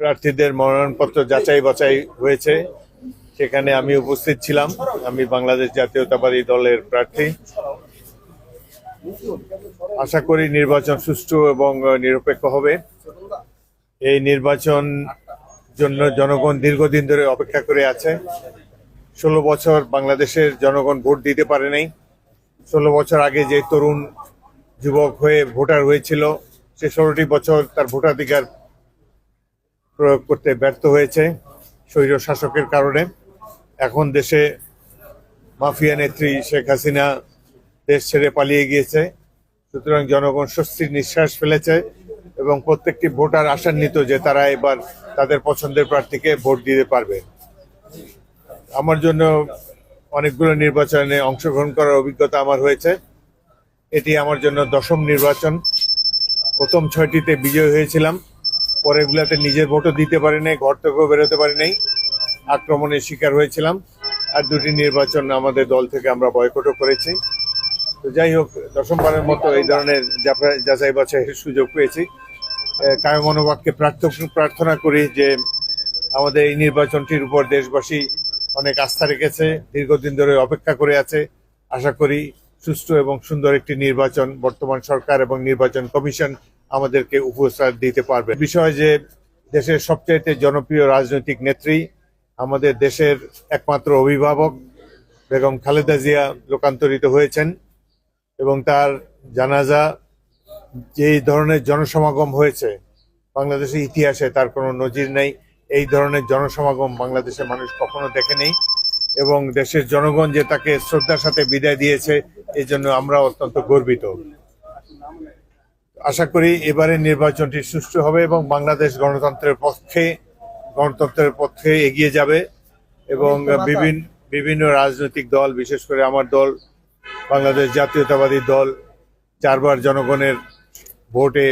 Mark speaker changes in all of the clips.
Speaker 1: প্রার্থীদের মনোনয়নপত্র যাচাই বাছাই হয়েছে, সেখানে আমি উপস্থিত ছিলাম। আমি বাংলাদেশ জাতীয়তাবাদী দলের প্রার্থী। আশা করি নির্বাচন সুষ্ঠু এবং নিরপেক্ষ হবে। এই নির্বাচন জন্য জনগণ দীর্ঘদিন ধরে অপেক্ষা করে আছে। 16 বছর বাংলাদেশের জনগণ ভোট দিতে পারে নাই। 16 বছর আগে যে তরুণ যুবক হয়ে ভোটার হয়েছিল, সে 16টি বছর তার ভোটাধিকার প্রয়োগ করতে ব্যর্থ হয়েছে স্বৈর শাসকের কারণে। এখন দেশে মাফিয়া নেত্রী শেখ হাসিনা দেশ ছেড়ে পালিয়ে গিয়েছে। সুতরাং জনগণ স্বস্তির নিঃশ্বাস ফেলেছে এবং প্রত্যেকটি ভোটার আশান্বিত যে তারা এবার তাদের পছন্দের প্রার্থীকে ভোট দিতে পারবে। আমার জন্য অনেকগুলো নির্বাচনে অংশগ্রহণ করার অভিজ্ঞতা আমার হয়েছে। এটি আমার জন্য 10ম নির্বাচন। প্রথম 6টিতে বিজয় হয়েছিলাম, পরেরগুলোতে নিজের ভোটও দিতে পারি নাই, ঘর থেকেও বেরোতে পারি নাই, আক্রমণের শিকার হয়েছিলাম। আর 2টি নির্বাচন আমাদের দল থেকে আমরা বয়কটও করেছি। তো যাই হোক, 10মবারের মতো এই ধরনের যাচাই বাছাইয়ের সুযোগ পেয়েছি। কায় মনোবাক্যে প্রার্থনা করি যে আমাদের এই নির্বাচনটির উপর দেশবাসী অনেক আস্থা রেখেছে, দীর্ঘদিন ধরে অপেক্ষা করে আছে। আশা করি সুষ্ঠু এবং সুন্দর একটি নির্বাচন বর্তমান সরকার এবং নির্বাচন কমিশন আমাদেরকে উপহার দিতে পারবে। বিষয় যে দেশের সবচেয়ে জনপ্রিয় রাজনৈতিক নেত্রী, আমাদের দেশের একমাত্র অভিভাবক বেগম খালেদা জিয়া লোকান্তরিত হয়েছেন এবং তার জানাজা যে ধরনের জনসমাগম হয়েছে বাংলাদেশের ইতিহাসে তার কোনো নজির নেই। এই ধরনের জনসমাগম বাংলাদেশের মানুষ কখনো দেখেনি এবং দেশের জনগণ যে তাকে শ্রদ্ধার সাথে বিদায় দিয়েছে, এই জন্য আমরা অত্যন্ত গর্বিত। আশা করি এবারের নির্বাচনটি সুষ্ঠু হবে এবং বাংলাদেশ গণতন্ত্রের পক্ষে এগিয়ে যাবে এবং বিভিন্ন রাজনৈতিক দল, বিশেষ করে আমার দল বাংলাদেশ জাতীয়তাবাদী দল 4বার জনগণের ভোটে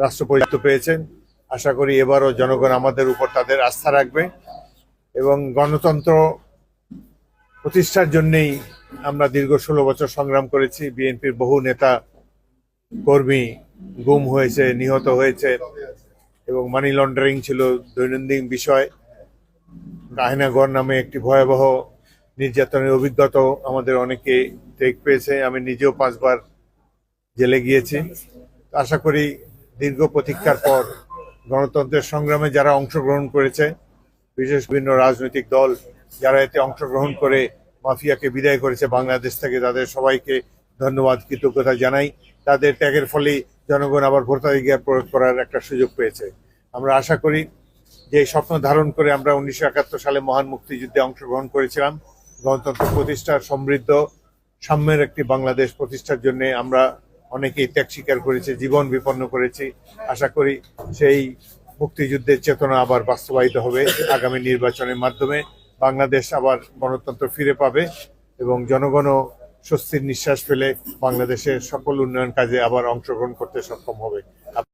Speaker 1: রাষ্ট্রপতিত্ব পেয়েছেন। আশা করি এবারও জনগণ আমাদের উপর তাদের আস্থা রাখবে এবং গণতন্ত্র প্রতিষ্ঠার জন্যই আমরা দীর্ঘ 16 বছর সংগ্রাম করেছি। বিএনপির বহু নেতা কর্মী গুম হয়েছে, নিহত হয়েছে এবং মানি লন্ডারিং ছিল দৈনন্দিন বিষয়। কাহিনাগর নামে একটি ভয়াবহ নির্যাতনের অভিজ্ঞতা আমাদের অনেকে টেক পেয়েছে। আমি নিজেও 5বার জেলে গিয়েছি। আশা করি দীর্ঘ প্রতীক্ষার পর গণতন্ত্রের সংগ্রামে যারা অংশগ্রহণ করেছে, বিশেষ বিভিন্ন রাজনৈতিক দল যারা এতে অংশগ্রহণ করে মাফিয়াকে বিদায় করেছে বাংলাদেশ থেকে, তাদের সবাইকে ধন্যবাদ, কৃতজ্ঞতা জানাই। তাদের ত্যাগের ফলেই জনগণ আবার ভোটাধিকার প্রয়োগ করার একটা সুযোগ পেয়েছে। আমরা আশা করি যে স্বপ্ন ধারণ করে আমরা 1971 সালে মহান মুক্তিযুদ্ধে অংশগ্রহণ করেছিলাম, গণতন্ত্র প্রতিষ্ঠার সমৃদ্ধ সাম্যের একটি বাংলাদেশ প্রতিষ্ঠার জন্য আমরা অনেকেই ত্যাগ স্বীকার করেছি, জীবন বিপন্ন করেছি। আশা করি সেই মুক্তিযুদ্ধের চেতনা আবার বাস্তবায়িত হবে আগামী নির্বাচনের মাধ্যমে। বাংলাদেশ আবার গণতন্ত্র ফিরে পাবে এবং জনগণও স্বস্তির নিঃশ্বাস ফেলে বাংলাদেশের সকল উন্নয়ন কাজে আবার অংশগ্রহণ করতে সক্ষম হবে।